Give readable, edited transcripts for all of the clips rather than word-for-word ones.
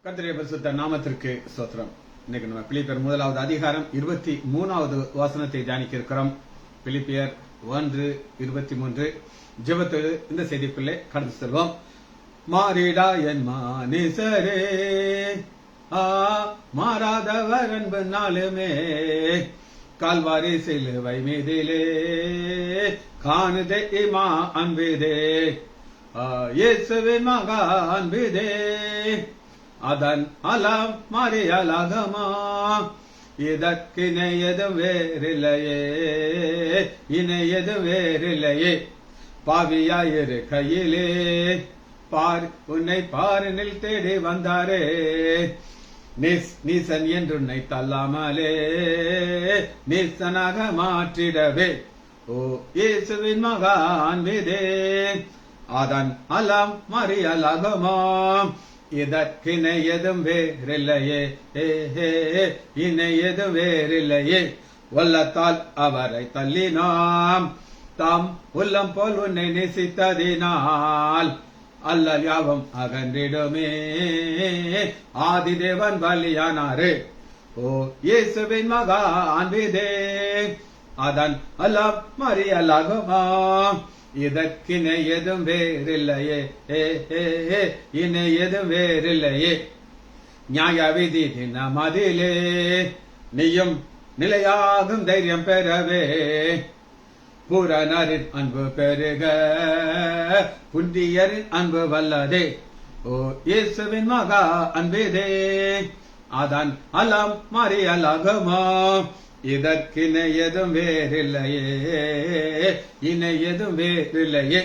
கர்த்தருடைய பரிசுத்த நாமத்திற்கு ஸ்தோத்திரம். இன்னைக்கு நம்ம பிலிப்பியர் 1வது அதிகாரம் 23வது வசனத்தை தியானிக்க இருக்கிறோம். பிலிப்பியர் 1:23 ஜெபத்தோடு இந்த செய்திக்குள்ளே கடந்து செல்வோம். மாறிடா என் மனுஷரே, மாறாதவர் அன்பு நாளுமே, கால்வாரி சிலுவை மீதிலே காணுதே இமா அன்புதே, இயேசுவின் மகா அன்புதே, அதன் அலாம் மறியலாகமா, இதற்கிணையதும் வேறில்லையே, இணையதும் வேறில்லையே, பாவியாயிரு கையிலே பார் உன்னை பாரினில் தேடி வந்தாரே, நீசன் என்று உன்னை தள்ளாமலே நீசனாக மாற்றிடவே, ஓ இயேசுவின் மகா அன்புதே, அதன் அலாம் மறியலாகமா, இதற்கிணையதும் வேறில்லையே, இணையதும் வேறில்லையே, உள்ளத்தால் அவரை தள்ளினாம், தாம் உள்ளம் போல் உன்னை நேசித்ததினால் அல்லல் யாவும் அகன்றிடுமே, ஆதிதேவன் பலியானாரே, ஓ இயேசுவின் மகா அன்புதே, அதன் அல்லாம் மறியலாகுமா, இதற்கிணையதும் வேறில்லையே, இணையதும் வேறில்லையே, நியாய விதி தினமதிலே நீயும் நிலையாகும் தைரியம் பெறவே, பூரணரின் அன்பு பெருக புண்டியரின் அன்பு வல்லதே, ஓ இயேசுவின் மகா அன்புதே, அதன் அலம் மறியலாகுமா, இதற்கிணையதும் வேறில்லையே, இணையதும் வேறில்லையே.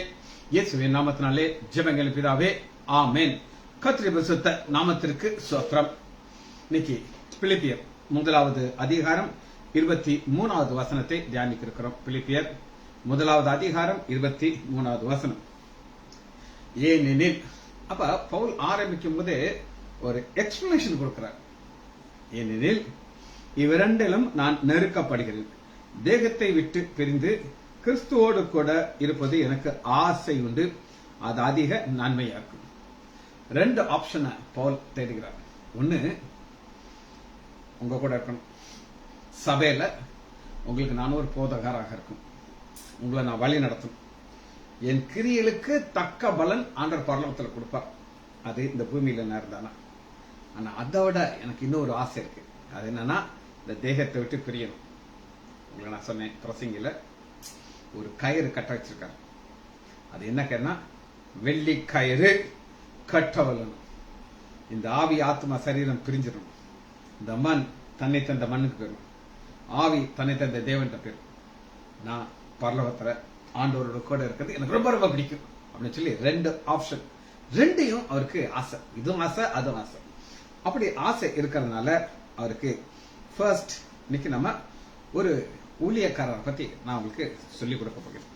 இயேசுவின் நாமத்தினாலே ஜெபங்கள் பிதாவே, ஆமென். கர்த்தருடைய பரிசுத்த நாமத்திற்கு ஸ்தோத்திரம். இன்னைக்கு பிலிப்பியர் 1வது அதிகாரம் 23வது வசனத்தை தியானிக்க இருக்கிறோம். பிலிப்பியர் 1வது அதிகாரம் 23வது வசனம். ஏனெனில், அப்ப பவுல் ஆரம்பிக்கும் போது ஒரு எக்ஸ்பிளனேஷன் கொடுக்கிறார். ஏனெனில் இவ்விரண்டிலும் நான் நெருக்கப்படுகிறேன், தேகத்தை விட்டு பிரிந்து கிறிஸ்துவோடு கூட இருப்பது எனக்கு ஆசை உண்டு, அது அதிக நன்மையாக்கும். 2 ஆப்ஷனை பவுல் தேடுகிறார். ஒன்னு, உங்க கூட இருக்கணும், சபையில உங்களுக்கு நான் ஒரு போதகராக இருக்கும், உங்களை நான் வழி நடத்தும், என் கிரியைகளுக்கு தக்க பலன் ஆண்டவர் பரலோகத்தில் கொடுப்பார். அது இந்த பூமியில நான் இருந்தானா. ஆனா அதோட எனக்கு இன்னொரு ஆசை இருக்கு. அது என்னன்னா, இந்த தேகத்தை விட்டு பிரியணும். உங்களை நான் சொன்னேன், பிரசங்கில ஒரு கயிறு கட்ட வச்சிருக்காரு. அது என்ன கயிறுனா, வெள்ளி கயிறு கட்டவலணும். இந்த ஆவி ஆத்மா சரீரம் பிரிஞ்சிடணும். இந்த மண் தன்னை தந்த மண்ணுக்கு போயிடும், ஆவி தன்னை தந்த தேவன் போயிடும். நான் பரலோகத்துல ஆண்டவரோட கூட இருக்கிறது எனக்கு ரொம்ப ரொம்ப பிடிக்கும் அப்படின்னு சொல்லி 2 ஆப்ஷன். 2யும் அவருக்கு ஆசை, இதுவும் ஆசை அதுவும் ஆசை. அப்படி ஆசை இருக்கிறதுனால அவருக்கு ஃபர்ஸ்ட் இன்னைக்கு நம்ம ஒரு ஊழியக்காரரை பத்தி நான் உங்களுக்கு சொல்லிக் கொடுக்க போகிறேன்.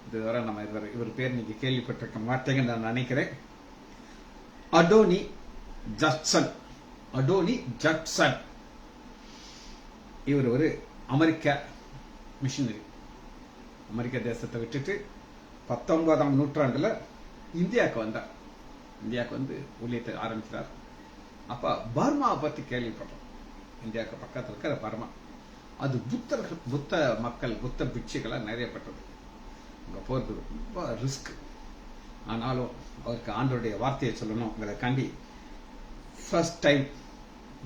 இதுவரை நம்ம இவர் பேர் நீங்க கேள்விப்பட்டிருக்க மாட்டீங்கன்னு நான் நினைக்கிறேன். அடோனி ஜட்சன். அடோனி ஜட்சன் இவர் ஒரு அமெரிக்க மிஷனரி. அமெரிக்க தேசத்தை விட்டுட்டு 19ஆம் நூற்றாண்டுல இந்தியாவுக்கு வந்தார். இந்தியாவுக்கு வந்து ஊழியத்தை ஆரம்பிக்கிறார். அப்ப பர்மாவை பத்தி கேள்விப்படுறோம். இந்தியாவுக்கு பக்கத்தில் இருக்கிற பர்மா, அது புத்தர்கள், புத்த மக்கள், புத்த பிட்சுகளா நிறையப்பட்டது. அங்க போறது ரொம்ப ரிஸ்க். ஆனாலும் அவருக்கு ஆண்டவருடைய வார்த்தையை சொல்லணும் கண்டி ஃபர்ஸ்ட் டைம்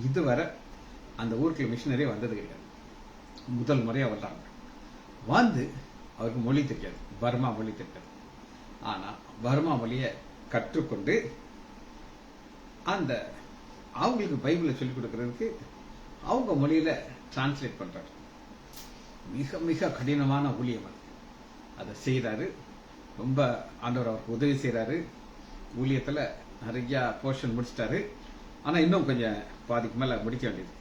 இதுவரை அந்த ஊருக்கு மிஷினரே வந்தது கிடையாது. முதல் முறையா வர்றாங்க. வந்து அவருக்கு மொழி தெரியாது, பர்மா மொழி தெரியாது. ஆனா பர்மா மொழியை கற்றுக்கொண்டு அந்த அவங்களுக்கு பைபிளை சொல்லிக் கொடுக்கறதுக்கு அவங்க மொழியில டிரான்ஸ்லேட் பண்றாரு. மிக மிக கடினமான ஊழியம் அதை செய்யறாரு. ரொம்ப ஆண்டவர் அவருக்கு உதவி செய்யறாரு. ஊழியத்துல நிறைய போர்ஷன் முடிச்சிட்டாரு. ஆனா இன்னும் கொஞ்சம் பாதிக்கு மேல முடிக்க வேண்டியது.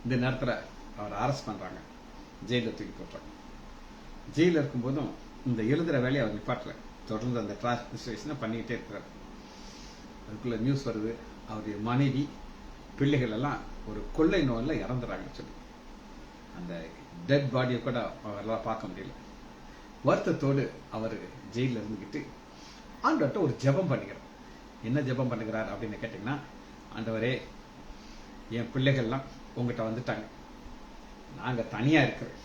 இந்த நேரத்துல அவர் அரெஸ்ட் பண்றாங்க, ஜெயில தூக்கி போட்டாங்க. ஜெயில இருக்கும்போதும் இந்த எழுதுற வேலையை அவர் நிப்பாட்டல, தொடர்ந்து அந்த டிரான்ஸ்லேஷனை பண்ணிக்கிட்டே இருக்கிறார். அதுக்குள்ள நியூஸ் வருது, அவருடைய மனைவி பிள்ளைகள் எல்லாம் ஒரு கொள்ளை நோயில இறந்துறாங்க சொல்லி. அந்த டெட் பாடியை கூட அவரெல்லாம் பார்க்க முடியல. வருத்தத்தோடு அவர் ஜெயில இருந்துகிட்டு ஆண்டவர்கிட்ட ஒரு ஜெபம் பண்ணுகிறார். என்ன ஜெபம் பண்ணுகிறார் அப்படின்னு கேட்டீங்கன்னா, ஆண்டவரே, என் பிள்ளைகள்லாம் உங்ககிட்ட வந்துட்டாங்க, நாங்க தனியா இருக்கிறோம்,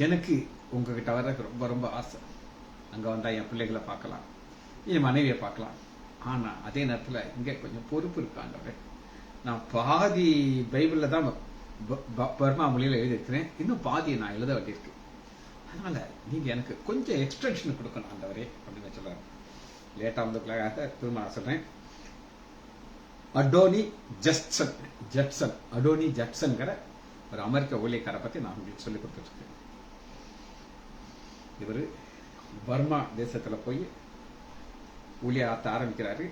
எனக்கு உங்ககிட்ட வர்றதுக்கு ரொம்ப ரொம்ப ஆசை. அங்க வந்தா என் பிள்ளைகளை பார்க்கலாம், என் மனைவியை பார்க்கலாம். ஆனா அதே நேரத்துல இங்க கொஞ்சம் பொறுப்பு இருக்கு ஆண்டவரே. நான் பாதி பைபிள்ல தான் பர்மா மொழியில எழுதியிருக்கிறேன், இன்னும் பாதியை நான் எழுத வேண்டியிருக்கு. அதனால நீங்க எனக்கு கொஞ்சம் எக்ஸ்டென்ஷன் கொடுக்கணும் ஆண்டவரே அப்படின்னு சொல்றாரு. லேட்டா வந்ததுக்காக திரும்ப நான் சொல்றேன். அடோனி ஜட்சன்ங்கிற ஒரு அமெரிக்க ஊழியக்காரை பத்தி நான் உங்களுக்கு சொல்லிக் கொடுத்துருக்கேன். இவரு பர்மா தேசத்துல போய் ஊழிய ஆத்த ஆரம்பிக்கிறாரு.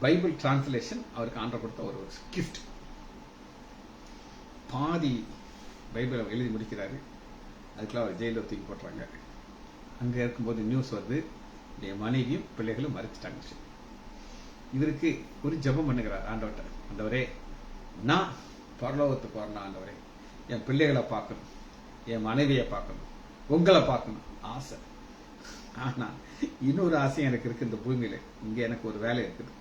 பைபிள் டிரான்ஸ்லேஷன் அவருக்கு ஆண்டவர் கொடுத்த ஒரு கிஃப்ட். பாதி பைபிளை எழுதி முடிக்கிறாரு. அதுக்குள்ள அவர் ஜெயில தூக்கி போட்டுறாங்க. அங்க இருக்கும்போது நியூஸ் வருது, என் மனைவியும் பிள்ளைகளும் மறைச்சிட்டாங்க. இவருக்கு ஒரு ஜெபம் பண்ணுகிறார் ஆண்டவர்கிட்ட. ஆண்டவரே, நான் பரலோகத்துக்கு வரணும் ஆண்டவரே, என் பிள்ளைகளை பார்க்கணும், என் மனைவியை பார்க்கணும், உங்களை பார்க்கணும் ஆசை. ஆனா இன்னொரு ஆசை எனக்கு இருக்கு இந்த பூமியில. இங்க எனக்கு ஒரு வேலை இருக்குது.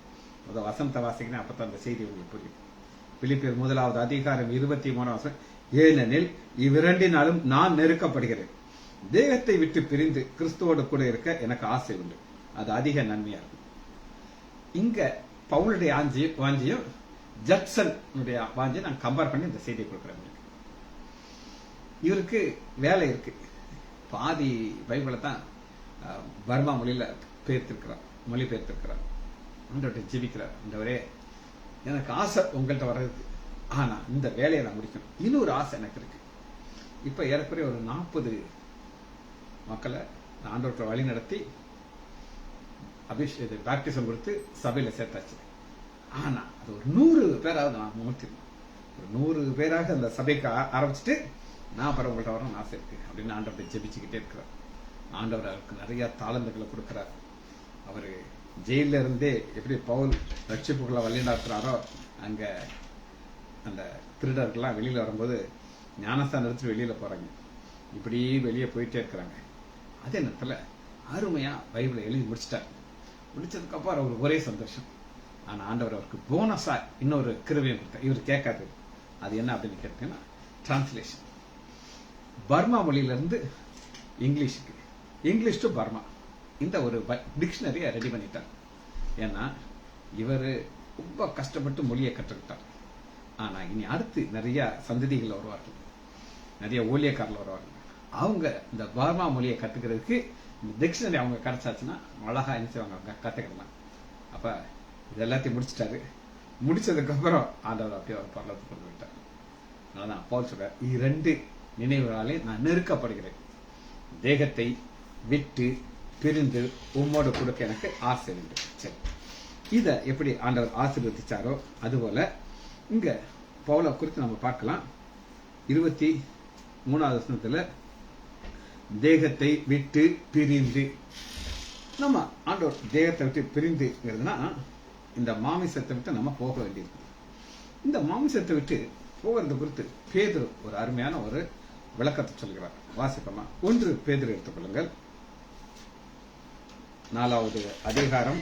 அத வசனத்தை வாசிக்கணும், அப்பதான் அந்த செய்தி உங்களுக்கு புரியும். பிலிப்பியர் 1வது அதிகாரம் 23 வசனம். ஏனெனில் இவ்விரண்டினாலும் நான் நெருக்கப்படுகிறேன், தேகத்தை விட்டு பிரிந்து கிறிஸ்துவோடு கூட இருக்க எனக்கு ஆசை உண்டு, அது அதிக நன்மையா இருக்கும். இங்க பவுலுடைய வாஞ்சியும் ஜட்சன் வாஞ்சியும் நான் கம்பேர் பண்ணி இந்த செய்தியை கொடுக்குறேன். இவருக்கு வேலை இருக்கு. பாதி பைபிளை தான் பர்மா மொழியில மொழிபெயர்த்திருக்கிறார். ஆண்டவர்கிட்ட ஜெபிக்கிறார். ஆண்டவரே, எனக்கு ஆசை உங்கள்கிட்ட வர்றதுக்கு, ஆனா இந்த வேலையை நான் முடிக்கணும். இன்னொரு ஆசை எனக்கு இருக்கு. இப்ப ஏறக்குறைய ஒரு 40 மக்களை ஆண்டவர்கிட்ட வழி நடத்தி பேப்டிசம் கொடுத்து சபையில சேர்த்தாச்சு. ஆனா அது ஒரு 100 பேராவது நான் முகத்திருந்தேன். ஒரு 100 பேராக அந்த சபைக்கு ஆரம்பிச்சுட்டு நான் அப்புறம் உங்கள்கிட்ட வரணும்னு ஆசை இருக்கு அப்படின்னு ஆண்டவரை ஜெபிச்சுக்கிட்டே இருக்கிறார். ஆண்டவர் அவருக்கு நிறைய தாளந்துகளை கொடுக்கிறார். அவரு ஜெயில இருந்தே எப்படி பவுல் ரட்சிப்புகளை வழிநடத்துறாரோ, அங்க அந்த திருடர்கள்லாம் வெளியில வரும்போது ஞானஸ்தானம் எடுத்து வெளியில போறாங்க. இப்படி வெளியே போயிட்டே இருக்கிறாங்க. அதே நேரத்துல அருமையா பைபிளை எழுதி முடிச்சிட்டார். முடிச்சதுக்கு அப்புறம் அவருக்கு ஒரே சந்தோஷம். ஆனா ஆண்டவர் அவருக்கு போனஸா இன்னொரு கிருபையும் கொடுத்தார். இவர் கேட்காது. அது என்ன அப்படின்னு கேட்டீங்கன்னா, டிரான்ஸ்லேஷன். பர்மா மொழியிலிருந்து இங்கிலீஷுக்கு, இங்கிலீஷ் டு பர்மா, இந்த ஒரு டிக்ஷனரியை ரெடி பண்ணிட்டார். ஏன்னா இவர் ரொம்ப கஷ்டப்பட்டு மொழியை கற்றுக்கிட்டார். ஆனா இனி அடுத்து நிறைய சந்ததிகள் வருவார்கள், நிறைய ஊழியக்காரர்கள் வருவார்கள். அவங்க இந்த பர்மா மொழியை கத்துக்கிறதுக்கு இந்த டிக்ஷனரி அவங்க கிடைச்சாச்சுன்னா அழகா அவங்க கத்துக்கலாம். அப்ப இது எல்லாத்தையும் முடிச்சிட்டாரு. முடிச்சதுக்கு அப்புறம் ஆண்டவர் அப்படியே அவர் பரலோகத்துக்கு கொண்டு விட்டார். அதனாலதான் பவுல் சொல்றார், 2 நினைவுகளாலே நான் நெருக்கப்படுகிறேன், தேகத்தை விட்டு பிரிந்து உம்மோடு கொடுக்க எனக்கு ஆசை உண்டு. சரி, இத எப்படி ஆண்டவர் ஆசீர்வதிச்சாரோ அதுபோல இங்க பவுலை குறித்து நம்ம பார்க்கலாம். 23வது வசனத்துல தேகத்தை விட்டு பிரிந்து, நம்ம ஆண்டவர் தேகத்தை விட்டு பிரிந்துங்கிறதுனா இந்த மாமிசத்தை விட்டு நம்ம போக வேண்டியிருக்கு. இந்த மாமிசத்தை விட்டு போகிறது குறித்து பேதுரு ஒரு அருமையான ஒரு விளக்கத்தை சொல்கிறார். வாசிப்போமா? 1 பேதுரு எடுத்துக்கொள்ளுங்கள், 4வது அதிகாரம்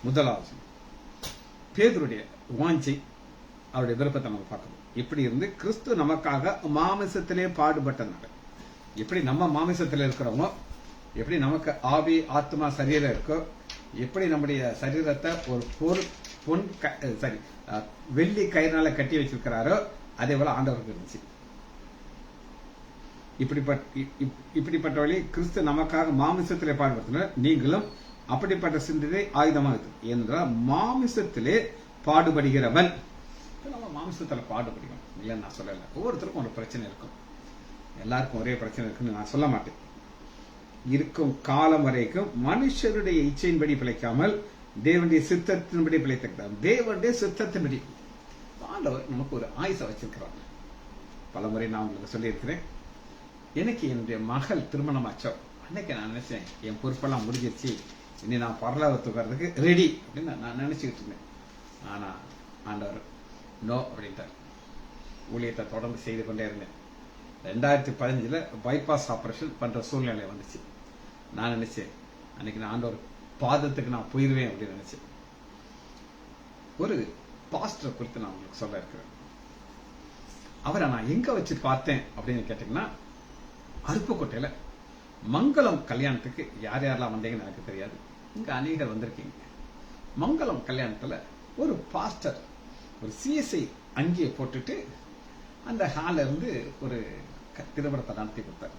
1வது. பேதுருடைய வாஞ்சை, அவருடைய விருப்பத்தை நம்ம பார்க்கணும். இப்படி இருந்து கிறிஸ்து நமக்காக மாமிசத்திலே பாடுபட்டனால, எப்படி நம்ம மாமிசத்தில் இருக்கிறோமோ, எப்படி நமக்கு ஆவி ஆத்மா சரீரம் இருக்கோ, எப்படி நம்முடைய சரீரத்தை ஒரு வெள்ளி கயிறுனால கட்டி வச்சிருக்கிறாரோ அதே போல ஆண்டவருக்கு இருந்துச்சு. இப்படிப்பட்ட வழி கிறிஸ்து நமக்காக மாமிசத்திலே பாடுபட்டனர், நீங்களும் அப்படிப்பட்ட சிந்தனை ஆயுதமாக என்றால் மாமிசத்திலே பாடுபடுகிறவன். நம்ம மாமிசத்துல பாடுபடுகிறோம் இல்லைன்னு நான் சொல்லல. ஒவ்வொருத்தருக்கும் ஒரு பிரச்சனை இருக்கும், எல்லாருக்கும் ஒரே பிரச்சனை இருக்குன்னு நான் சொல்ல மாட்டேன். இருக்கும் காலம் வரைக்கும் மனுஷருடைய இச்சையின்படி பிழைக்காமல் தேவனுடைய சித்தத்தின்படி பிழைத்திருக்கிறார். தேவனுடைய சித்தத்தின்படி ஆண்டவர் நமக்கு ஒரு ஆயுசை வச்சிருக்கிறார். பலமுறை நான் உங்களுக்கு சொல்லியிருக்கிறேன். எனக்கு என்னுடைய மகள் திருமணம் ஆச்சோ அன்னைக்கு நான் நினைச்சேன், என் பொறுப்பெல்லாம் முடிஞ்சிருச்சு, இனி நான் பரலோகத்துக்கு வர்றதுக்கு ரெடி அப்படின்னு நான் நினைச்சுக்கிட்டு இருந்தேன். ஆனா ஆண்டவர் நோ அப்படின்ட்டார். ஊழியத்தை தொடர்ந்து செய்து கொண்டே இருந்தேன். 2015 பைபாஸ் ஆபரேஷன் பண்ற சூழ்நிலை வந்துச்சு. நான் நினைச்சேன், அன்னைக்கு நான் ஆண்டவர் பாதத்துக்கு நான் போயிருவேன் அப்படின்னு நினைச்சேன். ஒரு பாஸ்டர் குறித்து நான் உங்களுக்கு சொல்ல இருக்கிறேன். அவரை நான் எங்க வச்சு பார்த்தேன் அப்படின்னு கேட்டீங்கன்னா, அருப்புக்கோட்டையில மங்களம் கல்யாணத்துக்கு யார் யாரெல்லாம் வந்தீங்கன்னு எனக்கு தெரியாது, இங்க அநேகர் வந்திருக்கீங்க. மங்களம் கல்யாணத்துல ஒரு பாஸ்டர் ஒரு சிஎஸ்ஐ அங்கேயே போட்டுட்டு அந்த ஹால இருந்து ஒரு திருமணத்தை நடத்தி கொடுத்தார்.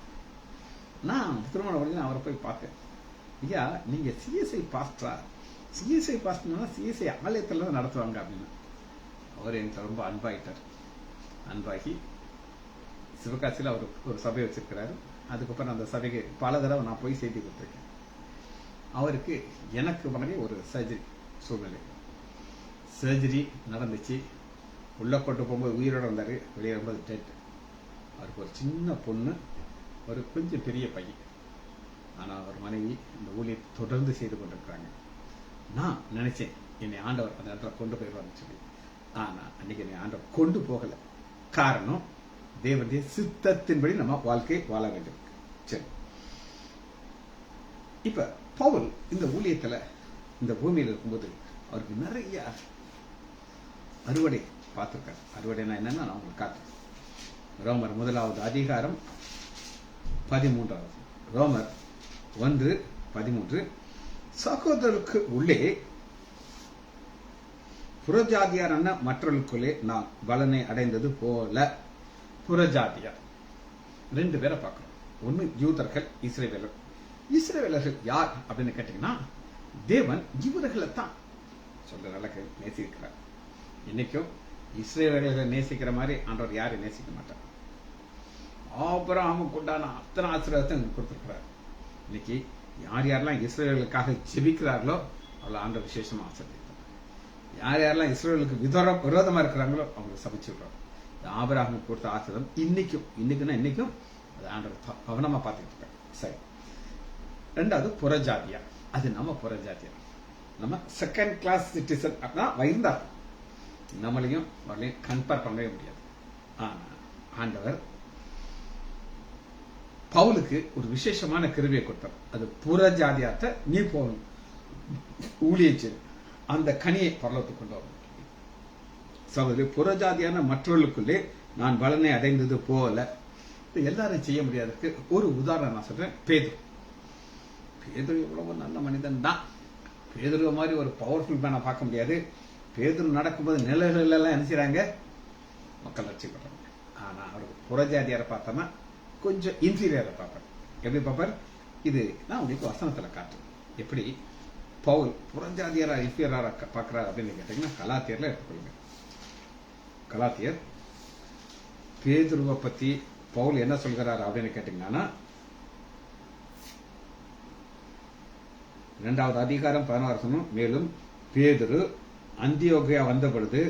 நான் திருமணம் முடிஞ்சு அவரை போய் பார்த்தேன். ஐயா, நீங்க சிஎஸ்ஐ பாஸ்டரா? சிஎஸ்ஐ பாஸ்டர்னா சிஎஸ்ஐ ஆலயத்துல தான் நடத்துவாங்க அப்படின்னு. அவர் என்கிட்ட ரொம்ப அன்பாயிட்டார். அன்பாகி சிவகாசியில் அவர் ஒரு சபை வச்சிருக்கிறாரு. அதுக்கப்புறம் அந்த சபைக்கு பல தடவை நான் போய் செய்தி கொடுத்துருக்கேன். அவருக்கு எனக்கு முன்னாடி ஒரு சர்ஜரி சூழ்நிலை, சர்ஜரி நடந்துச்சு. உள்ள கொண்டு போகும்போது உயிரோட வந்தாரு, வெளியே வரும்போது டெட். அவருக்கு ஒரு சின்ன பொண்ணு, ஒரு கொஞ்சம் பெரிய பையன். ஆனா அவர் மனைவி இந்த ஊழியத்தை தொடர்ந்து செய்து கொண்டிருக்கிறாங்க. நான் நினைச்சேன் என்னை ஆண்டவர் அந்த இடத்துல கொண்டு போயிடுவார்னு சொல்லி. ஆனா அன்னைக்கு என்னை ஆண்டவர் கொண்டு போகல. காரணம், தேவனுடைய சித்தத்தின்படி நம்ம வாழ்க்கை வாழ வேண்டும். சரி, இப்ப பவுல் இந்த ஊழியத்துல இந்த பூமியில் இருக்கும்போது அவருக்கு நிறைய அறுவடை பார்த்திருக்காரு. அறுவடைனா என்னன்னா நான் உங்களுக்கு காட்டுறேன். ரோமர் 1வது அதிகாரம் 13. ரோமர் 1:13. சகோதரருக்கு உள்ளே புறஜாதியாரான மற்றவர்களுக்குள்ளே நான் பலனை அடைந்தது போல. புறஜாதியார் 2 பேரை பார்க்கிறோம். ஒன்னு யூதர்கள், இஸ்ரவேலர். இஸ்ரவேலர்கள் யார் அப்படின்னு கேட்டீங்கன்னா, தேவன் இவர்களை தான் சொல்ற அளவுக்கு நேசிக்கிறார். இன்னைக்கும் இஸ்ரவேலர்களை நேசிக்கிற மாதிரி ஆண்டவர் யாரும் நேசிக்க மாட்டார். ஆபிரகாமுக்கு உண்டான அத்தனை ஆசீர்வாதத்தை கொடுத்திருக்கிறார். இன்னைக்கு யார் யாரெல்லாம் இஸ்ரவேலுக்காக ஜெபிக்கிறார்களோ அவளை ஆண்டவர் விசேஷமா ஆசீர்வதிப்பார். யார் யாரெல்லாம் இஸ்ரவேலுக்கு விரோதமா இருக்கிறாங்களோ அவங்களுக்கு சமைச்சு விடுறாங்க. ஆபிரகாமுக்கு கொடுத்த ஆசீர்வாதம் இன்னைக்கும் அது ஆண்டவர் கவனமா பார்த்துட்டு இருக்காங்க. சரி, 2வது புறஜாதியா. அது நம்ம புறஜாதியா, நம்ம செகண்ட் கிளாஸ் சிட்டிசன் அப்படின்னா இருந்தா நம்மளையும் அவர்களையும் கம்பேர் பண்ணவே முடியாது. ஆனா ஆண்டவர் பவுலுக்கு ஒரு விசேஷமான கிருபையை கொடுத்தார். அது புறஜாதியாத்த நீ போகணும், ஊழியச்சு அந்த கனியை பரலத்துக்கு கொண்டு வரணும். சகோதரி, புறஜாதியான மற்றவர்களுக்குள்ளே நான் பலனை அடைந்தது போல. எல்லாரும் செய்ய முடியாததுக்கு ஒரு உதாரணம் நான் சொல்றேன். பேதுரு எவ்வளவு நல்ல மனிதன் தான். பேதுரு மாதிரி ஒரு பவர்ஃபுல் மேனை பார்க்க முடியாது. பேதுரு நடக்கும்போது நிலைகள் எல்லாம் என்ன செய்றாங்க, மக்கள் ரட்சிக்கப்படுறாங்க. ஆனா அவருக்கு புறஜாதியாரை பார்த்தோம்னா கொஞ்சம் இன்ஃபீரியரை பார்ப்பார். எப்படி பார்ப்பார்? இது நான் உங்களுக்கு வசனத்துல காட்டுறேன். எப்படி பவுல் புறஜாதியாரா இன்ஃபீரியரா பார்க்கிறார் அப்படின்னு கேட்டீங்கன்னா, கலாத்தியர்ல எடுத்துக்கொள்ளுங்க. கலாத்தியர் பேதுருவை பத்தி பவுல் என்ன சொல்கிறார் அப்படின்னு கேட்டீங்கன்னா, 2வது அதிகாரம் 16. மேலும் பேதுரு அந்தியோகியா வந்த பொழுது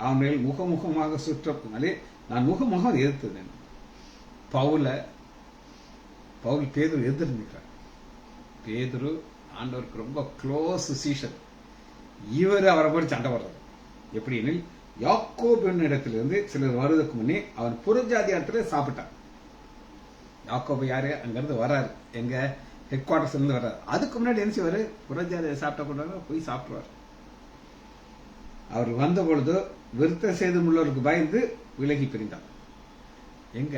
அவன் மேல் முகமுகமாக சுற்றத்தினாலே நான் முகமாக எதிர்த்தேன். பவுல் பேதுரு எதிர்க்கிறார். பேதுரு ஆண்டவருக்கு ரொம்ப க்ளோஸ் சீஷன். இவர் அவரை போய் சண்டை வர்றாரு. எப்படின்னு, யாக்கோபின் இடத்திலிருந்து சிலர் வருவதற்கு முன்னே அவன் புறஜாதியாரத்துல சாப்பிட்டான். யாக்கோபு யாரு? அங்கிருந்து வர்றாரு, எங்க ஹெட் குவார்டர்ஸ் இருந்து வர்றாரு. அதுக்கு முன்னாடி என்ன செய்வாரு? புறஜாதியை சாப்பிட்ட கொண்டாங்க போய் சாப்பிடுவார். அவர் வந்த பொழுது விருத்த சேதம் உள்ளவருக்கு பயந்து விலகி பிரிந்தார். எங்க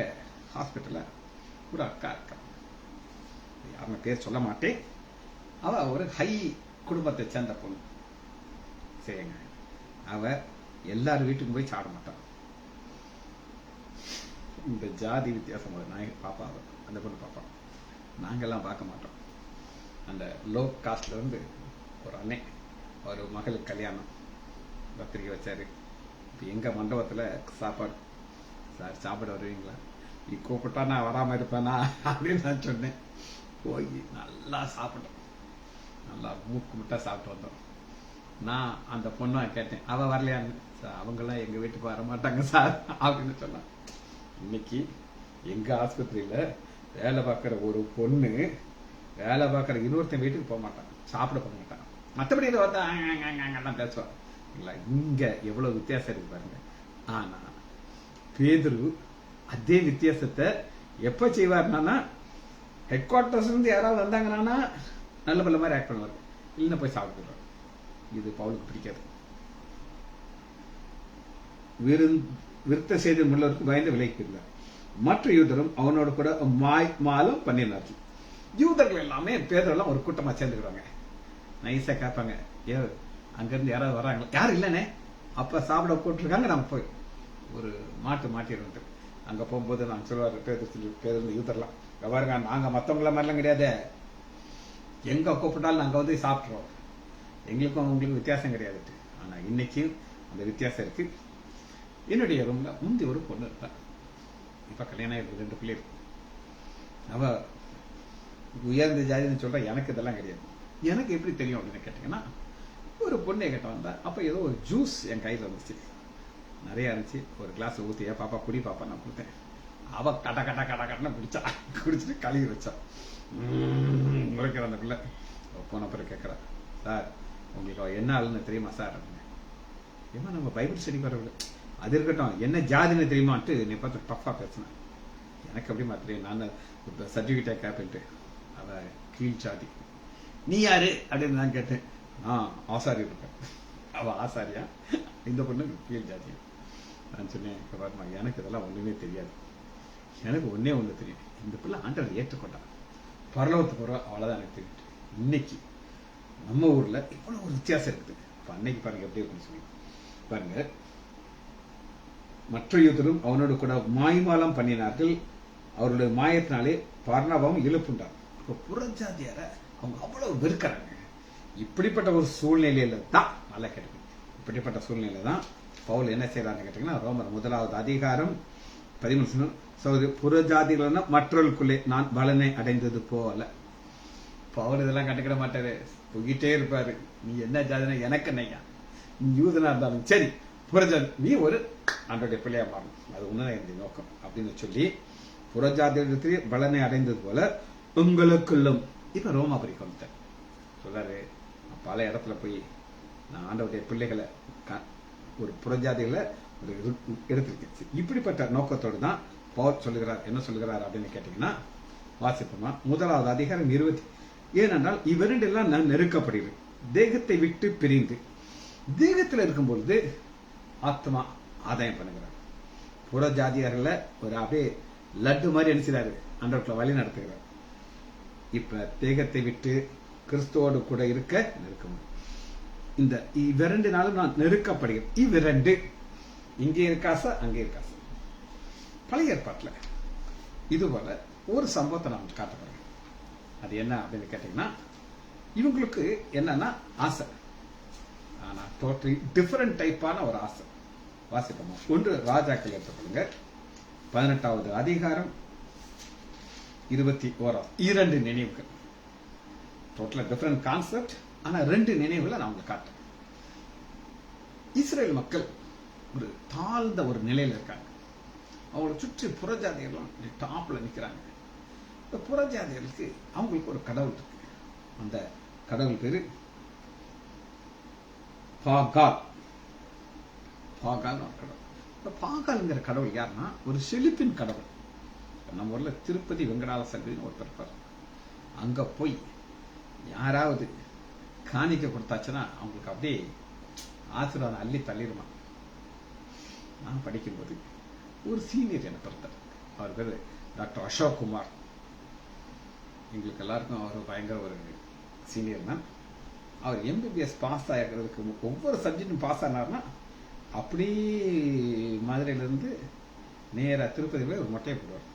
ஹாஸ்பிட்டல்ல ஒரு அக்கா இருக்கா, யாருமே பேர் சொல்ல மாட்டேன். அவ ஒரு ஹை குடும்பத்தை சேர்ந்த பொண்ணு. சரிங்க, அவ எல்லாரும் வீட்டுக்கும் போய் சாட மாட்டான். இந்த ஜாதி வித்தியாசம் நான் பாப்பா, அந்த பொண்ணு பாப்பா, நாங்கெல்லாம் பார்க்க மாட்டோம். அந்த லோ காஸ்ட்ல இருந்து ஒரு அண்ணன் ஒரு மகளுக்கு கல்யாணம் பத்திரிக்கை வச்சாரு. இப்போ எங்க மண்டபத்துல சாப்பாடு, சார் சாப்பிட வருவீங்களா? நீ கூப்பிட்டா நான் வராம இருப்பேனா அப்படின்னு நான் சொன்னேன். போய் நல்லா சாப்பிட்டோம், நல்லா மூக்கு முட்டா சாப்பிட்டு வந்தோம். நான் அந்த பொண்ணா கேட்டேன், அவ வரலையான்னு. சார் அவங்கெல்லாம் எங்க வீட்டுக்கு வர மாட்டாங்க சார் அப்படின்னு சொன்னான். இன்னைக்கு எங்க ஆஸ்பத்திரியில வேலை பார்க்கிற ஒரு பொண்ணு வேலை பார்க்கிற இன்னொருத்தன் வீட்டுக்கு போக மாட்டான், சாப்பிட போக மாட்டான். மற்றபடி இதை வந்து பேசுவான். இங்க எவ்வளவு வித்தியாசம் இருக்கு பாருங்க. ஆனா பேதுரு அதே வித்தியாசத்தை எப்ப செய்வார்னா, ஹெட் குவார்டர்ஸ் இருந்து யாராவது வந்தாங்கன்னா நல்ல பல்ல மாதிரி ஆக்ட் பண்ணுவார். இல்லைன்னா போய் சாப்பிட்டுறாரு. இது பவுலுக்கு பிடிக்காது. விருத்த செய்தி உள்ளவருக்கு பயந்து விலைக்கிறார். மற்ற யூதரும் அவனோட கூட மாலம் பண்ணினார்கள். யூதர்கள் எல்லாமே பேதரெல்லாம் ஒரு கூட்டமா சேர்ந்துக்கிறாங்க. நைஸா கேட்பாங்க, ஏ அங்கிருந்து யாராவது வராங்களா? யாரும் இல்லைனே, அப்ப சாப்பிட போட்டிருக்காங்க, நம்ம போய் ஒரு மாட்டிருந்து அங்க போகும்போது நான் சொல்லுவாரு, பேருந்து யூதர்லாம் பாருங்க, நாங்க மத்தவங்கள மாதிரிலாம் கிடையாது, எங்க கூப்பிட்டாலும் நாங்க வந்து சாப்பிட்றோம், எங்களுக்கும் அவங்களுக்கும் வித்தியாசம் கிடையாது. ஆனா இன்னைக்கும் அந்த வித்தியாசம் இருக்கு. என்னுடைய ரூம்ல முந்தி ஒரு பொண்ணு இருப்பா, இப்ப கல்யாணம் இருக்கு, 2 பிள்ளை இருக்கு. அவ உயர்ந்த ஜாதின்னு சொல்ற, எனக்கு இதெல்லாம் கிடையாது. எனக்கு எப்படி தெரியும் அப்படின்னு கேட்டீங்கன்னா, ஒரு பொண்ணு என்கிட்ட வந்தா, அப்ப ஏதோ ஒரு ஜூஸ் என் கையில வந்துச்சு, நிறைய இருந்துச்சு. ஒரு கிளாஸ் ஊத்தி, பாப்பா குடி பாப்பா நான் கொடுத்தேன். அவ கட்ட கட்ட கட்ட கட்டன்னு பிடிச்சா, குடிச்சிட்டு கழுவி வச்சா. முறைக்கிற அந்த பிள்ளை போன பிறகு கேட்கறா, சார் உங்களுக்கு என்ன ஆளுன்னு தெரியுமா சார்? ஏமா நம்ம பைபிள் ஸ்டடிக்கு வரவில்லை, அது இருக்கட்டும், என்ன ஜாதின்னு தெரியுமான்ட்டு நீ பார்த்து டஃபா பேசினேன். எனக்கு அப்படிமா தெரியும், நான் சர்டிபிகேட்டை கேப்பிட்டு. அவ கீழ் ஜாதி. நீ யாரு அப்படின்னு நான் கேட்டேன். ஆசாரி இருப்பேன். அவ ஆசாரியா, இந்த பொண்ணு கீழ் ஜாதியா. நான் சொன்னேன், பாருமா எனக்கு இதெல்லாம் ஒண்ணுமே தெரியாது, எனக்கு ஒன்னே ஒண்ணு தெரியும், இந்த பிள்ளை ஆண்டவர் ஏற்றுக்கொண்டான், பரலோகத்துக்கு போற, அவ்வளவுதான் எனக்கு தெரியும். இன்னைக்கு நம்ம ஊர்ல இவ்வளவு ஒரு வித்தியாசம் இருக்குது. அன்னைக்கு பாருங்க எப்படி இருக்குன்னு சொல்லி பாருங்க. மற்ற யூதரும் அவனோடு கூட மாய்மாலம் பண்ணினார்கள், அவருடைய மாயத்தினாலே பர்னபாவும் இழுப்புண்டார். புறஜாதியார அவங்க அவ்வளவு வெறுக்கிறாங்க. இப்படிப்பட்ட ஒரு சூழ்நிலையில தான் நல்லா கேட்டு, இப்படிப்பட்ட சூழ்நிலை தான் பவுல் என்ன செய்யறான்னு கேட்டீங்கன்னா, ரோமர் 1வது அதிகாரம் 13 புறஜாதிகள் மற்றவர்களுக்குள்ளே நான் பலனை அடைந்தது போல. பவுல் இதெல்லாம் கண்டுக்கிட மாட்டாரு, போயிட்டே இருப்பாரு. நீ என்ன ஜாதினா எனக்கு என்னையா, நீ யூதனா இருந்தாலும் சரி, புறஜாதி நீ ஒரு ஆண்டோடைய பிள்ளையா மாறணும், அது உன்னதான் என்னுடைய நோக்கம் அப்படின்னு சொல்லி புறஜாதியிடத்திலே பலனை அடைந்தது போல உங்களுக்குள்ளும். இப்ப ரோமாபுரிக்கு வந்துட்டேன் சொல்றாரு, பல இடத்துல போய் நான் ஆண்டவருடைய பிள்ளைகளை ஒரு புறஜாதிகளை ஒரு எடுத்திருக்கேன். இப்படிப்பட்ட நோக்கத்தோடு தான் பவுல் சொல்லுகிறார். என்ன சொல்லுகிறார் அப்படின்னு கேட்டீங்கன்னா, வாசிப்போமா 1வது அதிகாரம் 20. ஏனென்றால் இவ்விரண்டெல்லாம் நான் நெருக்கப்படுகிறேன், தேகத்தை விட்டு பிரிந்து. தேகத்தில் இருக்கும் பொழுது ஆத்மா ஆதாயம் பண்ணுகிறார். புற ஜாதியார்கள ஒரு அப்படியே லட்டு மாதிரி அனுப்பிச்சாரு, ஆண்டவர்களை வழி நடத்துகிறார். இப்ப தேகத்தை விட்டு கிறிஸ்துவோடு கூட இருக்க நெருக்கம். இந்த இவ்விரண்டு நாளும் நான் நெருக்கப்படுகிறேன். இவ்விரண்டு இங்கே இருக்காசா அங்கே இருக்காசா. பழைய ஏற்பாட்டுல இதுபோல ஒரு சம்பவத்தை நான் காட்டப்படுறேன். அது என்ன அப்படின்னு கேட்டீங்கன்னா, இவங்களுக்கு என்னன்னா ஆசை, ஆனா டோட்டலி டிஃபரெண்ட் டைப்பான ஒரு ஆசை. வாசிப்போம். 1 ராஜாக்கள் எடுத்துக்கொள்ளுங்க, 18வது அதிகாரம் 21. 2 நினைவுகள். டோட்டலா டிஃபரெண்ட் கான்செப்ட், ஆனா 2 நினைவுகளை நான் உங்களுக்கு காட்டுறேன். இஸ்ரேல் மக்கள் ஒரு தாழ்ந்த ஒரு நிலையில இருக்காங்க. அவங்களை சுற்றி புறஜாதிகள்லாம் டாப்ல நிக்கிறாங்க. இந்த புறஜாதிகளுக்கு அவங்களுக்கு ஒரு கடவுள் இருக்கு. அந்த கடவுள் பேரு பாகால். பாகால் ஒரு கடவுள். இந்த பாகால்ங்கிற கடவுள் யாருன்னா ஒரு செழிப்பின் கடவுள். நம்ம ஊர்ல திருப்பதி வெங்கடால சங்கரின்னு ஒருத்தர் இருப்பார். அங்க போய் யாராவது காணிக்க கொடுத்தாச்சுன்னா அவங்களுக்கு அப்படியே ஆசீர்வாதம் அள்ளி தள்ளிடுமா. நான் படிக்கும்போது ஒரு சீனியர் எனக்கு ஒருத்தர், அவர் பேரு டாக்டர் அசோக் குமார். எங்களுக்கு எல்லாருக்கும் அவர் பயங்கர ஒரு சீனியர் தான். அவர் எம்பிபிஎஸ் பாஸ் ஆகிறதுக்கு ஒவ்வொரு சப்ஜெக்டும் பாஸ் ஆனார்னா அப்படி மதுரையிலிருந்து நேராக திருப்பதி போய் ஒரு மொட்டையை போடுவார்.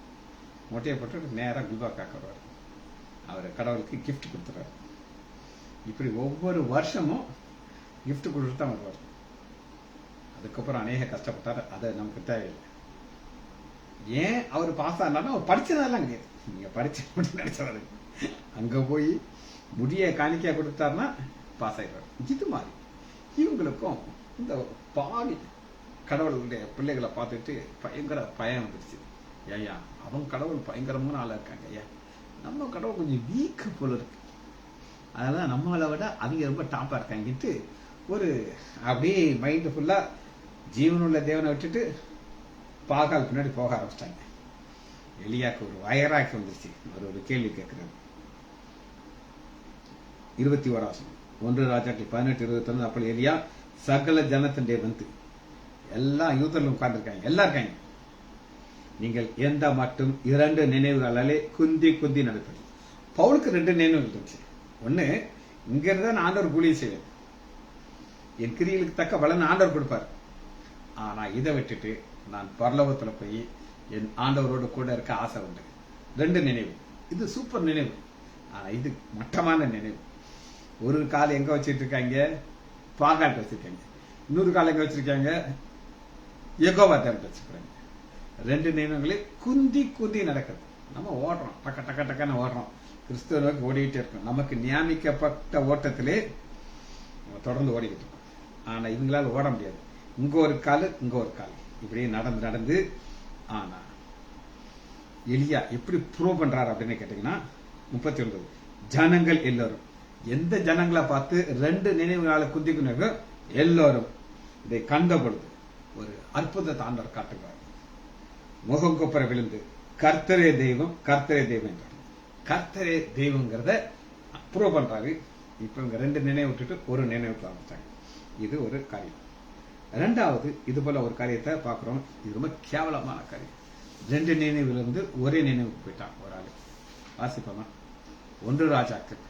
மொட்டையை போட்டு நேராக குல்பாக்காக்க வருவார். அவர் கடவுளுக்கு கிஃப்ட் கொடுத்துருவார். இப்படி ஒவ்வொரு வருஷமும் கிஃப்ட் கொடுத்து தான் வருவார். அதுக்கப்புறம் அநேக கஷ்டப்பட்டார், அதை நமக்கு தேவையில்லை. ஏன் அவர் பாஸ் ஆனாலும் அவர் படிச்சதெல்லாம் கிடையாது. நீங்க படிச்சு நினைச்சது அங்க போய் முடிய காணிக்கையா கொடுத்தாருன்னா பாஸ் ஆயிடுவார். இது மாதிரி இவங்களுக்கும் இந்த பாவி கடவுளுடைய பிள்ளைகளை பார்த்துட்டு பயங்கர பயம் வந்துருச்சு. ஐயா அவங்க கடவுள் பயங்கரமான ஆளா இருக்காங்க, ஐயா நம்ம கடவுள் கொஞ்சம் வீக் போல இருக்கு, அதெல்லாம் நம்மளை விட அவங்க ரொம்ப டாப்பா இருக்காங்கிட்டு ஒரு அப்படியே மைண்ட் ஃபுல்லா ஜீவனுள்ள தேவனை விட்டுட்டு பாகால் பின்னாடி போக ஆரம்பிச்சிட்டாங்க. எலியாக்கு ஒரு வயராக்கி வந்துருச்சு. அவர் ஒரு கேள்வி கேட்கிறார். 21 1 ராஜாக்கள் 18:21. அப்படி எலியா சகல ஜனத்தின் வந்து எல்லாம் யூதர்கள் உட்கார்ந்துருக்காங்க, எல்லாம் இருக்காங்க. நீங்கள் எந்த மட்டும் 2 நினைவுகளாலே குந்தி குந்தி நடப்பது. பவுலுக்கு 2 நினைவுகள் இருந்துச்சு. ஒண்ணு, இங்க இருந்தா நான் ஆண்டவர் ஊழியம் செய்வேன், என் கிரியைகளுக்கு தக்க பலன் ஆண்டவர் கொடுப்பார். ஆனா இதை விட்டுட்டு நான் பரலோகத்துல போய் என் ஆண்டவரோடு கூட இருக்க ஆசை உண்டு. 2 நினைவு. இது சூப்பர் நினைவு. ஆனா இது மட்டமான நினைவு. ஒரு கால் எங்க வச்சிட்டு இருக்காங்க, பாகாட்டு வச்சிருக்காங்க. இன்னொரு கால் எங்க வச்சிருக்காங்க, யெகோவா தேர்ந்து வச்சிருக்காங்க. 2 நினைவுகளே குந்தி குந்தி நடக்குது. நம்ம ஓடுறோம், டக்க டக்க டக்குன்னு ஓடுறோம், கிறிஸ்துவனுக்கு ஓடிக்கிட்டே இருக்கும். நமக்கு நியமிக்கப்பட்ட ஓட்டத்திலே தொடர்ந்து ஓடிக்கிட்டு இருக்கோம். ஆனா இவங்களால ஓட முடியாது. இங்க ஒரு கால், இங்க ஒரு கால், இப்படியே நடந்து நடந்து. ஆனா எலியா எப்படி ப்ரூவ் பண்றாரு அப்படின்னு கேட்டீங்கன்னா 39, ஜனங்கள் எல்லாரும், எந்த ஜனங்களை பார்த்து 2 நினைவுகளை குந்தி குந்தி எல்லாரும் இதை கண்ட பொழுது ஒரு அற்புதத்தை ஆண்டவர் காட்டுகிறார். முகம் கொப்பர விழுந்து கர்த்தரே தெய்வம், கர்த்தரே தெய்வம் என்றார். கர்த்தரே தெய்வங்கிறத ப்ரூவ் பண்றாரு. இப்ப இவங்க 2 நினைவு விட்டுட்டு ஒரு நினைவுக்கு ஆரம்பிச்சாங்க. இது ஒரு காரியம். 2வது இது போல ஒரு காரியத்தை பார்க்கிறோம். இது ரொம்ப கேவலமான காரியம். 2 நினைவுல இருந்து ஒரே நினைவுக்கு போயிட்டான் ஒரு ஆளு. வாசிப்போமா? 1 ராஜாக்கள்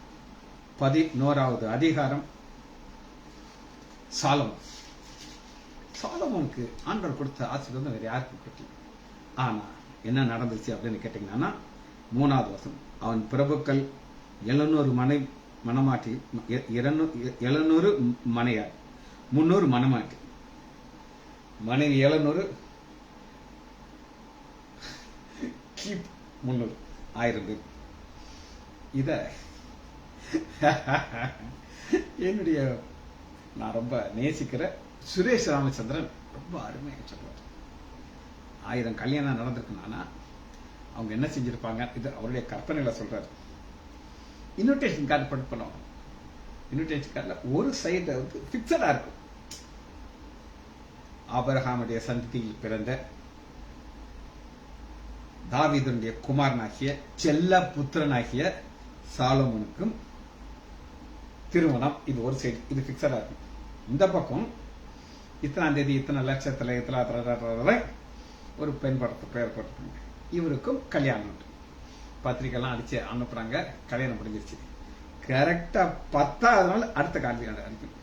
11வது அதிகாரம். சாலமோனுக்கு ஆண்டவர் கொடுத்த ஆசீர்வாதம் வேற யாருக்கும் கொடுக்கல. ஆனா என்ன நடந்துச்சு அப்படின்னு கேட்டீங்கன்னா 3வது வசனம், அவன் பிரபுக்கள் 700 மனமாட்டி, 700 மனையார், 300 மனமாட்டி, மனைவி 700, கீப் 300, 1000 பேர். இத என்னுடைய நான் ரொம்ப நேசிக்கிற சுரேஷ் ராமச்சந்திரன் ரொம்ப அருமையா சொல்றாரு. 1000 கல்யாணம் நடந்திருக்குன்னா அவங்க என்ன செஞ்சிருப்பாங்க, இது அவருடைய கற்பனையில சொல்றாரு. இன்விடேஷன் கார்டு போட்டு பண்ணுவாங்க. இன்விடேஷன் கார்டுல ஒரு சைடு வந்து பிக்சடா இருக்கும். ஆபிரகாமுடைய சந்ததியில் பிறந்த தாவீதுடைய குமாரனாகிய செல்ல புத்திரனாகிய சாலமோனுக்கும் திருமணம். இது ஒரு சைடு, இது பிக்சடா இருக்கும். இந்த பக்கம் இத்தனாம் தேதி இத்தனை லட்சத்துல இத்தனை ஒரு பெண் படத்தை பெயர் போட்டுருப்பாங்க. இவருக்கும் கல்யாணம் உண்டு. பத்திரிகைலாம் அடிச்சு அனுப்புறாங்க. கல்யாணம் முடிஞ்சிருச்சு. கரெக்டா 10வது நாள் அடுத்த கல்யாணம் அனுப்பணும்.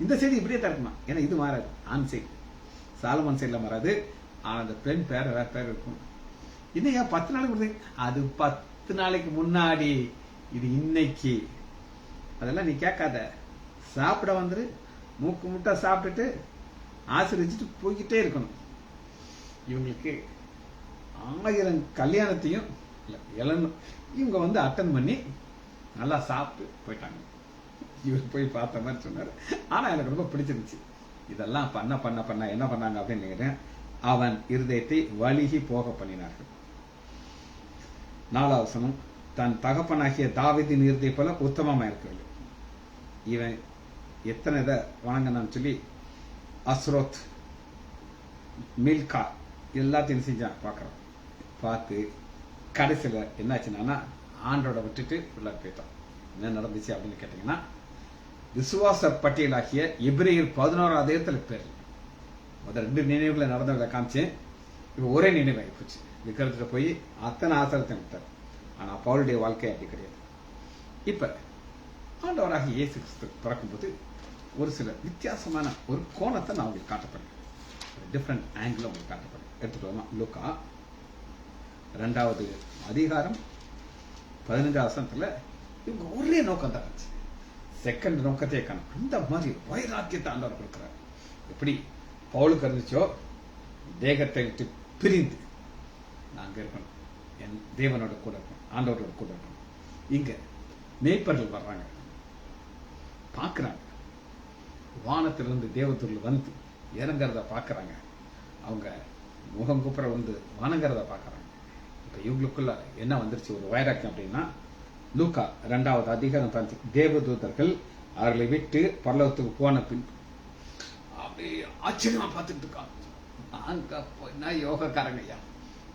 இந்த செய்தி இப்படியே தரணுமா? ஏன்னா இது மாறாது. ஆண் சைடு, சாலமன் சைடுல மாறாது. ஆனா அந்த பெண் பேர் வேற பேர் இருக்கும். இன்னும் ஏன் 10 நாளைக்கு கொடுத்து, அது 10 நாளைக்கு முன்னாடி, இது இன்னைக்கு. அதெல்லாம் நீ கேட்காத. சாப்பிட வந்துரு, மூக்கு முட்டை சாப்பிட்டுட்டு ஆசிரிச்சுட்டு போய்கிட்டே இருக்கணும். இவங்களுக்கு 1000 கல்யாணத்தையும் இவங்க வந்து அட்டன் பண்ணி நல்லா சாப்பிட்டு போயிட்டாங்க. இவர் போய் பார்த்த மாதிரி சொன்னாரு. ஆனா எனக்கு ரொம்ப பிடிச்சிருந்துச்சு. இதெல்லாம் பண்ண பண்ண பண்ண என்ன பண்ணாங்க அப்படின்னு நினைக்கிறேன், அவன் இருதயத்தை வலிகி போக பண்ணினார்கள். 4வது வசனம், தன் தகப்பனாகிய தாவீதின் இருதயம் போல உத்தமமா இருக்கவில்லை. இவன் எத்தனை இதை வணங்கன்னு சொல்லி அஸ்ரோத், மில்கா எல்லாத்தையும் செஞ்சான். பார்க்கறோம். பார்த்து கடைசியில் என்னாச்சுன்னா ஆண்டோட விட்டுட்டு உள்ள போயிட்டான். என்ன நடந்துச்சு அப்படின்னு கேட்டீங்கன்னா, விசுவாச பட்டியலாகிய எபிரேயர் 11வது அதிகாரத்தில் பேர் முதல் 2 நினைவுகளை நடந்தவங்களை காமிச்சேன். இப்ப ஒரே நினைவாகி போச்சு. விக்கிரத்துல போய் அத்தனை ஆசிரத்தை விட்டார். ஆனா பவுலுடைய வாழ்க்கை அப்படி கிடையாது. இப்ப ஆண்டவராக இயேசு கிறிஸ்து பிறக்கும்போது ஒரு சில வித்தியாசமான ஒரு கோணத்தை நான் உங்களுக்கு காட்டப்படுறேன். டிஃப்ரெண்ட் ஆங்கிள் உங்களுக்கு காட்டப்படுறேன். எடுத்துக்கோமா, லூக்கா 2வது அதிகாரம் 15வது வசனத்துல இவங்க ஒரே நோக்கம் தான் இருந்துச்சு. செகண்ட் நோக்கத்தையே காணும். அந்த மாதிரி வைராக்கியத்தை ஆண்டவர் கொடுக்கிறார். எப்படி பவுலுக்கு இருந்துச்சோ, தேகத்தை விட்டு பிரிந்து நாங்க இருக்கணும், என் தேவனோட கூட இருக்கணும், ஆண்டவரோட கூட இருக்கணும். இங்க மேய்ப்பர்கள் வர்றாங்க, பார்க்கிறாங்க. வானத்திலிருந்து தேவதூர்ல வந்து இறங்குறத பார்க்கறாங்க. அவங்க முகம் குப்புற வந்து வணங்குறத பார்க்கறாங்க. இப்ப இவங்களுக்குள்ள என்ன வந்துருச்சு ஒரு வைராக்கியம் அப்படின்னா, லூக்கா 2வது அதிகாரம் 5, தேவதூதர்கள் அவர்களை விட்டு பரலோகத்துக்கு போன பின் அப்படியே ஆச்சரியமா பார்த்துட்டு இருக்காங்க. நாங்க என்ன யோகக்காரங்க ஐயா,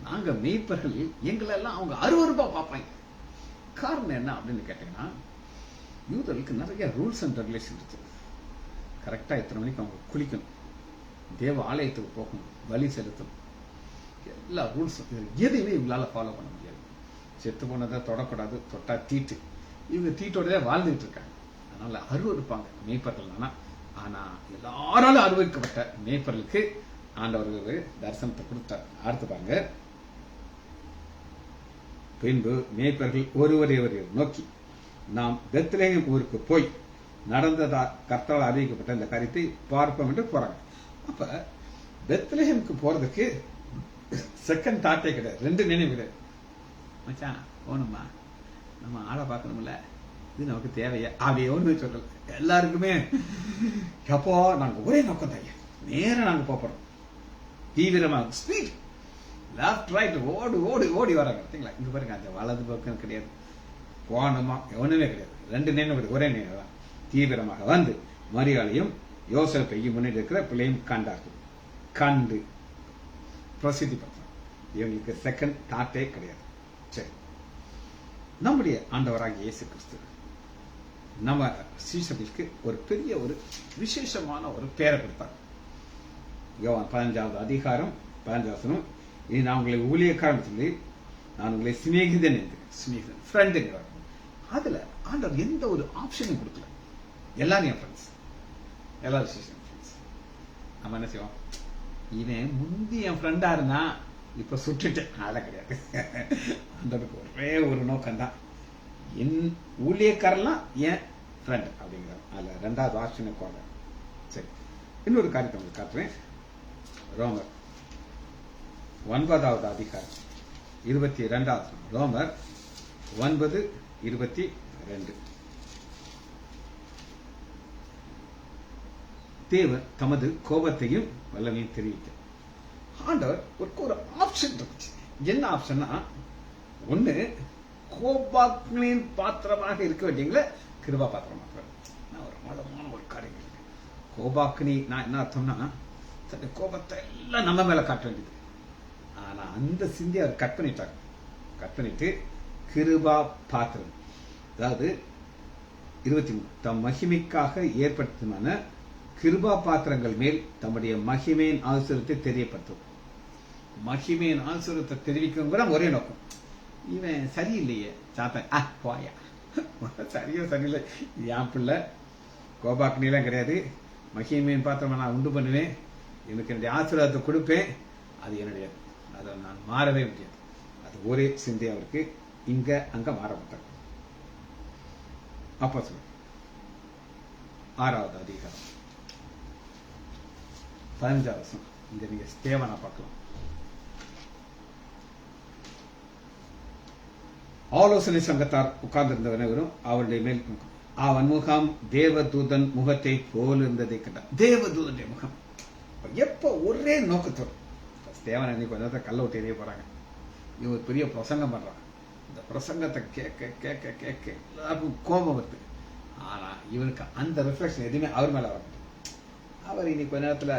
நாங்க மேய்ப்பர்கள், எங்களெல்லாம் அவங்க அருவருப்பா பார்ப்பாங்க. காரணம் என்ன அப்படின்னு கேட்டீங்கன்னா, யூதர்களுக்கு நிறைய ரூல்ஸ் அண்ட் ரெகுலேஷன் இருக்கு. கரெக்டாக எத்தனை மணிக்கு அவங்க குளிக்கணும், தேவ ஆலயத்துக்கு போகணும், பலி செலுத்தணும், எல்லா ரூல்ஸும் எதையுமே இவங்களால ஃபாலோ பண்ண முடியாது. செத்து போனதை தொடக்கூடாது, தொட்டா தீட்டு. இவங்க தீட்டோடய வாழ்ந்துட்டு இருக்காங்க. அதனால அருவருப்பாங்க மேய்ப்பர்கள். ஆனா எல்லாராலும் அருவருக்கப்பட்ட மேய்ப்பர்களுக்கு ஆண்டவர்கள் தரிசனத்தை கொடுத்தார். அடுத்து பாருங்க, பின்பு மேய்ப்பர்கள் ஒருவரை நோக்கி, நாம் பெத்லகேம் ஊருக்கு போய் நடந்ததா கர்த்தரால் அறிவிக்கப்பட்ட இந்த காரியத்தை பார்ப்போம் என்று போறாங்க. அப்ப பெத்லகேமுக்கு போறதுக்கு செகண்ட் தாட்டே கிடையாது, 2 நினைவு கிடையாது. மச்சான் போகணுமா, நம்ம ஆளை பார்க்கணும்ல, இது நமக்கு தேவையா அப்படியே ஒண்ணு சொல்லல. எல்லாருக்குமே எப்போ நாங்க ஒரே நோக்கம் தான், நேரம் நாங்க போறோம். தீவிரமா ஸ்பீட் லெஃப்ட் ரைட் ஓடி ஓடி ஓடி வராங்க. பார்த்தீங்களா, இங்க பாருங்க, அந்த வலது பக்கம் கிடையாது, போனோமா ஒண்ணுமே கிடையாது. 2 நினைவு, ஒரே நினைவு தான். தீவிரமாக வந்து மரியாதையும் யோசேப்பையும் முன்னாடி இருக்கிற பிள்ளையும் கண்டார்கள். கண்டு பிரசித்தி பண்றாங்க. இவங்களுக்கு செகண்ட் தாட்டே கிடையாது. சரி, நம்முடைய ஆண்டவராகிய இயேசு கிறிஸ்து நம்ம சீஷர்களுக்கு ஒரு பெரிய ஒரு விசேஷமான ஒரு பேரை கொடுத்தார். யோவான் 15வது அதிகாரம் 15வது வசனம், இனி நான் உங்களை ஊழியக்காரன் சொல்லி நான் உங்களை சிநேகிதன் என்று, சிநேகிதன் ஃப்ரெண்ட் என்கிறார். அதுல ஆண்டவர் எந்த ஒரு ஆப்ஷனும் கொடுக்கல. எல்லாரும் என் ஃப்ரெண்ட்ஸ், எல்லாரும் சீஷன் ஃப்ரெண்ட்ஸ். நம்ம என்ன செய்வோம், இவன் முந்தி என் ஃப்ரெண்டா இருந்தா இப்ப சுட்டுட்டேன், அதெல்லாம் கிடையாது. ஆண்டவருக்கு ஒரே ஒரு நோக்கம் தான், என் ஊழியக்காரெல்லாம் என் ஃப்ரெண்ட் அப்படிங்கிறார். அதுல 2வது ஆப்ஷனை போங்க. சரி, இன்னொரு காரியத்தை உங்களுக்கு காட்டுறேன். ரோமர் 9வது அதிகாரம் 22வது. ரோமர் 9:22. தேவன் தமது கோபத்தையும் வல்லமையும் தெரிவிக்க ஆண்டவர் ஒரு ஆப்ஷன் இருந்துச்சு. என்ன ஆப்ஷன்னா, ஒண்ணு கோபாக்னின் பாத்திரமாக இருக்க வேண்டியங்கள கிருபா பாத்திரமாக. ஒரு மதமான ஒரு காரியம். கோபாக்னி நான் என்ன அர்த்தம்னா, தன்னுடைய கோபத்தை எல்லாம் நம்ம மேல காட்ட வேண்டியது. ஆனா அந்த சிந்தி அவர் கட் பண்ணிட்டார். கட் பண்ணிட்டு கிருபா பாத்திரம், அதாவது 23, தம் மகிமைக்காக ஏற்படுத்தின கிருபா பாத்திரங்கள் மேல் தம்முடைய மகிமையின் ஆசிரியத்தை தெரியப்படுத்தும். மகிமையின் ஆசிரியத்தை தெரிவிக்கும் ஒரே நோக்கம். இவன் சரியில்லையே சாத்தா போயா, சரியோ சரியில்லை, என் பிள்ளை கோபாக்னிலாம் கிடையாது, மகிமையின் பாத்திரமா நான் உண்டு பண்ணுவேன், எனக்கு என்னுடைய ஆசீர்வாதத்தை கொடுப்பேன், அது என்னுடைய, அதை நான் மாறவே முடியாது. அது ஒரே சிந்தை அவருக்கு இங்க அங்க மாறப்பட்டார். அப்ப சொல்ல 6வது அதிகாரம் 15வது வசனம். இங்க நீங்க ஸ்தேவானை பார்க்கலாம். ஆலோசனை சங்கத்தார் உட்கார்ந்திருந்தவரும் அவருடைய மேல் அவன் முகம் தேவதூதன் முகத்தை போல் இருந்ததை கண்டார். தேவதூதனுடைய முகம் எப்ப ஒரே நோக்கத்தோடு. ஸ்தேவான் இன்னைக்கு கொஞ்ச நேரத்தை கல்ல விட்டு எறிய போறாங்க. இவன் ஒரு பெரிய பிரசங்கம் பண்றான். இந்த பிரசங்கத்தை கேட்க கேட்க கேட்க எல்லாருக்கும் கோபம் வருது. ஆனா இவனுக்கு அந்த ரிஃப்ளெக்ஷன் எதுவுமே அவர் மேல வர. அவர் இன்னைக்கு கொஞ்ச நேரத்துல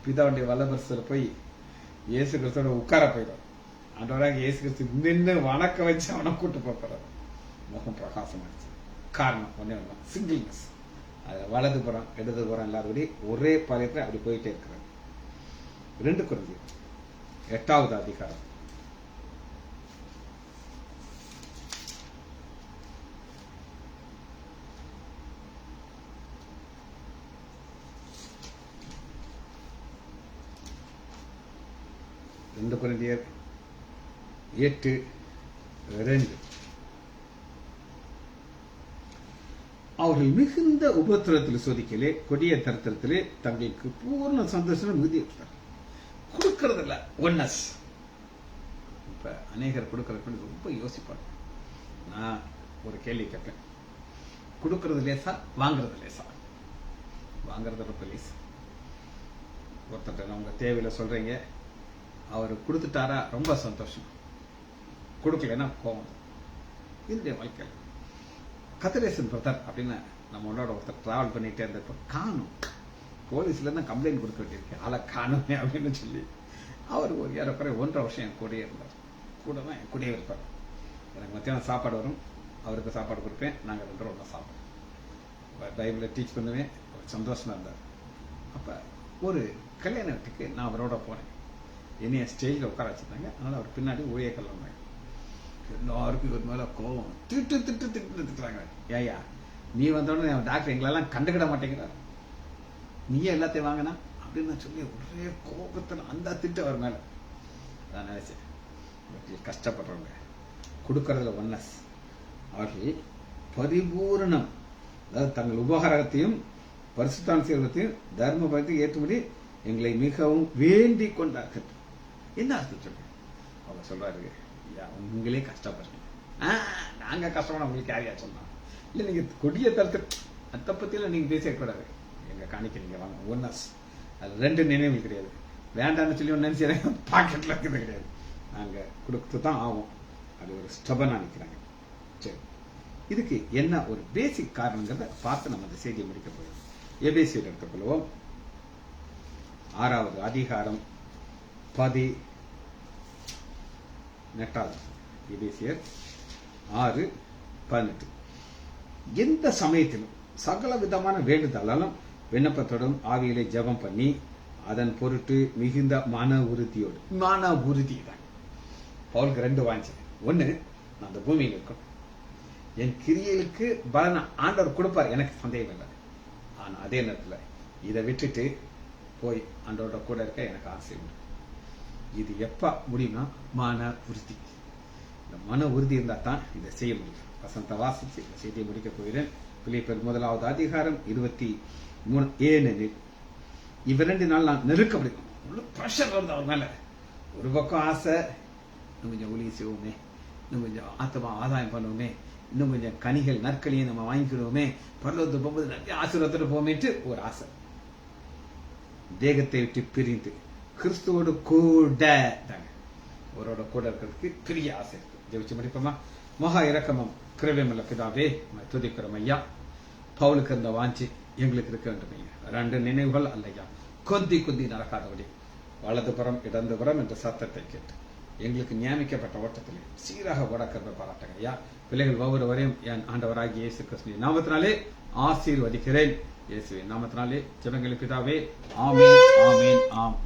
பிதாவுடைய வல்லபரிசத்துல போய் இயேசு கிறிஸ்துவோட உட்கார போயிடும். ஆண்டவராக இயேசு கிறிஸ்து நின்று வணக்க வச்சு அவனை கூட்டு போறாரு. முகம் பிரகாசமாச்சு. காரணம் ஒன்னே ஒண்ணு, சிங்கிள்னஸ். அது வலது புறம் இடது புறம் எல்லாருடைய ஒரே பாளையத்துல அப்படி போயிட்டே இருக்கிறார். 2 கொரிந்தியர் 8வது அதிகாரம் 2 கொரிந்தியர் 8:2. அவர்கள் மிகுந்த உபத்திரத்தில் சோதிக்கலே கொடிய தரித்திரத்திலே தங்களுக்கு பூர்ண சந்தோஷம் மிகுதி இருக்கிறார். கொடுக்கறது இல்ல ஒன்னஸ். இப்ப அநேகர் கொடுக்கறது ரொம்ப யோசிப்பாங்க. நான் ஒரு கேள்வி கேட்பேன், கொடுக்கறது லேசா வாங்குறது லேசா? வாங்குறது ரொம்ப லேசா. ஒருத்தர் உங்க தேவையில சொல்றீங்க, அவர் கொடுத்துட்டாரா ரொம்ப சந்தோஷம், கொடுக்கலன்னா கோவம். இதனுடைய வாழ்க்கையில் கதிரேசன் பிரதர் அப்படின்னு நம்மளோட ஒருத்தர் டிராவல் பண்ணிட்டே இருந்தப்ப காணும், போலீஸ்ல இருந்து கம்ப்ளைண்ட் கொடுக்க வேண்டியிருக்கு, ஆளை காணுமே அப்படின்னு சொல்லி அவர் ஒரு ஏறக்குறைய 1.5 வருஷம் என் கூடயே இருந்தார். கூட தான் என் கூடயே இருப்பார். எனக்கு மத்தியானம் சாப்பாடு வரும், அவருக்கு சாப்பாடு கொடுப்பேன், நாங்கள் 2 பேரும் ஒன்றா சாப்பிடுவோம். பைபிளை டீச் பண்ணுவேன், சந்தோஷமா இருந்தார். அப்ப ஒரு கல்யாண வீட்டுக்கு நான் அவரோட போனேன். என்னைய ஸ்டேஜில் உட்கார வச்சிருந்தாங்க. அதனால அவர் பின்னாடி ஊழியர்கள் வந்தாங்க. எல்லாருக்கும் இவர் மேல கோபம், திட்டுறாங்க. ஏயா நீ வந்தோடனே டாக்டர் எங்களெல்லாம் கண்டுக்கிட மாட்டேங்கிறார், நீயே எல்லாத்தையும் வாங்கினா அப்படின்னு சொல்லி ஒரே கோபத்தில் அந்த திட்டு அவர் மேல. நான் நினைச்சேன், கஷ்டப்படுறவங்க கொடுக்கறதுல ஒன்னஸ், அவர்கள் பரிபூரணம், அதாவது தங்கள் உபகாரத்தையும் பரிசுத்தான செல்வத்தையும் தர்ம பலத்தை ஏற்றும்படி எங்களை மிகவும் வேண்டிக் கொண்டார்கள். என்ன அர்த்தம் சொல்றேன்? அவங்க சொல்றாரு, உங்களே கஷ்டப்படுறீங்க, நாங்க கஷ்டமான உங்களுக்கு யாரையா சொன்னா இல்ல, நீங்க கொடிய தரத்து அதை பத்தியெல்லாம் நீங்க பேசக்கூடாது, எங்க காணிக்க நீங்க வாங்க ஒன்னஸ். அது ரெண்டு நினைவு கிடையாது, வேண்டாம்னு சொல்லி ஒன்னு நினைச்சு பாக்கெட்ல இருக்கிறது கிடையாது, நாங்க கொடுத்து தான் ஆகும். அது ஒரு ஸ்டபனா நினைக்கிறாங்க. சரி, இதுக்கு என்ன ஒரு பேசிக் காரணங்கிறத பார்த்து நம்ம அந்த செய்தியை முடிக்க போறோம். எபேசியர் எடுத்துக்கொள்வோம். 6வது அதிகாரம் 18. எபேசியர் 6:18. எந்த சமயத்திலும் சகல விதமான வேண்டுதலாலும் விண்ணப்பத்தோடும் ஆவியிலே ஜெபம் பண்ணி அதன் பொருட்டு மிகுந்த மன உறுதியோடு, மன உறுதி தான் பவுலுக்கு 2 வாஞ்சி. ஒண்ணு, நான் அந்த பூமியில் இருக்கணும், என் கிரியைகளுக்கு பலனை ஆண்டவர் கொடுப்பார், எனக்கு சந்தேகம் இல்லை. ஆனா அதே நேரத்துல இதை விட்டுட்டு போய் ஆண்டவரோட கூட இருக்க எனக்கு ஆசை உண்டு. இது எப்ப முடியும்னா மன உறுதி. இந்த மன உறுதி இருந்தா தான் இதை செய்ய முடியும். வசந்த வாசிச்சு இந்த செய்தியை முடிக்க போகிறேன். பிலிப்பியர் 1வது அதிகாரம் 23:7. இவரெண்டு நாள் நான் நெருக்கப்படுகிறேன், பிரஷர் வருது அவர் மேல. ஒரு பக்கம் ஆசை, இன்னும் கொஞ்சம் ஒளியை செய்வோமே, இன்னும் கொஞ்சம் ஆத்மா ஆதாயம் பண்ணுவோமே, இன்னும் கொஞ்சம் கனிகள் நற்கனியை நம்ம வாங்கிக்கிடுவோமே, பரலோகத்துக்கு போகும்போது நிறைய ஆசீர்வாதத்தோட போமேட்டு ஒரு ஆசை. தேகத்தை விட்டு பிரிந்து கிறிஸ்துவோடு கூட அவரோட கூட இருக்கிறதுக்கு பெரிய ஆசை இருக்கு. ஜெபிச்சு முடிப்போமா? மகா இரக்கமும் கிருபையுமுள்ள பிதாவே, துதிக்கிறோம் ஐயா. பவுலுக்கு இருந்த வாஞ்சி எங்களுக்கு இருக்க வேண்டும் ஐயா. 2 நினைவுகள் அல்லையா, கொந்தி நடக்காதபடி வலதுபுறம் இடதுபுறம் என்ற சத்தத்தை கேட்டு எங்களுக்கு நியமிக்கப்பட்ட ஓட்டத்திலே சீராக ஓட கிருபை பாராட்டுங்க ஐயா. பிள்ளைகள் ஒவ்வொருவரையும் என் ஆண்டவராகிய இயேசு கிறிஸ்துவின் நாமத்தினாலே ஆசீர்வதிக்கிறேன். இயேசுவின் நாமத்தினாலே ஜெபங்கள் பிதாவே, ஆமென், ஆமென், ஆமென்.